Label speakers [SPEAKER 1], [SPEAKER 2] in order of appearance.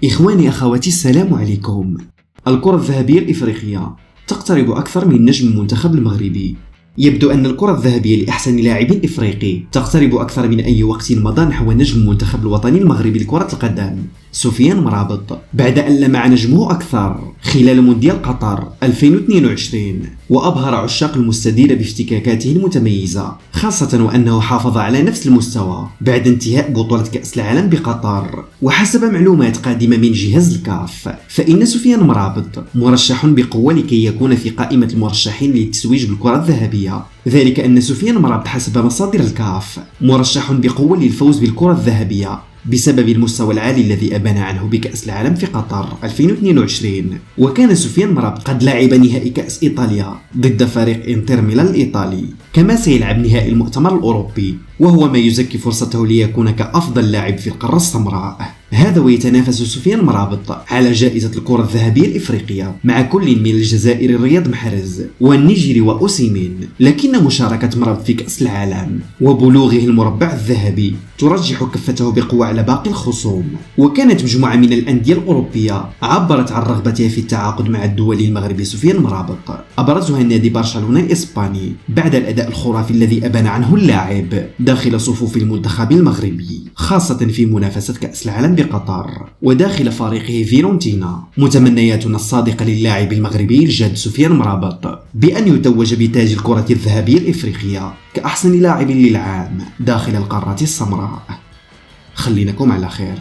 [SPEAKER 1] إخواني أخواتي السلام عليكم. الكرة الذهبية الإفريقية تقترب أكثر من نجم المنتخب المغربي. يبدو أن الكرة الذهبية لأحسن لاعب إفريقي تقترب أكثر من أي وقت مضى نحو نجم المنتخب الوطني المغربي لكرة القدم سفيان مرابط، بعد أن لمع نجمه أكثر خلال مونديال قطر 2022 وأبهر عشاق المستدير بافتكاكاته المتميزة، خاصة وأنه حافظ على نفس المستوى بعد انتهاء بطولة كأس العالم بقطر. وحسب معلومات قادمة من جهاز الكاف فإن سفيان مرابط مرشح بقوة لكي يكون في قائمة المرشحين للتتويج بالكرة الذهبية، ذلك أن سفيان مرابط حسب مصادر الكاف مرشح بقوة للفوز بالكرة الذهبية بسبب المستوى العالي الذي أبان عنه بكأس العالم في قطر 2022. وكان سفيان مرابط قد لعب نهائي كأس إيطاليا ضد فريق إنتر ميلان الإيطالي، كما سيلعب نهائي المؤتمر الأوروبي، وهو ما يزكي فرصته ليكون كأفضل لاعب في القارة السمراء. هذا ويتنافس سفيان مرابط على جائزة الكرة الذهبية الإفريقية مع كل من الجزائر رياض محرز والنيجيري وأوسيمين، لكن مشاركة مرابط في كأس العالم وبلوغه المربع الذهبي ترجح كفته بقوة على باقي الخصوم. وكانت مجموعة من الأندية الأوروبية عبرت عن رغبتها في التعاقد مع الدولي المغربي سفيان مرابط، أبرزها النادي برشلونة الإسباني بعد الأداء الخرافي الذي أبان عنه اللاعب داخل صفوف المنتخب المغربي، خاصة في منافسة كأس العالم بقطر وداخل فريقه فيرونتينا. متمنياتنا الصادقة للاعب المغربي الجاد سفيان مرابط بأن يتوج بتاج الكرة الذهبية الإفريقية كأحسن لاعب للعام داخل القارة السمراء. خليناكم على خير.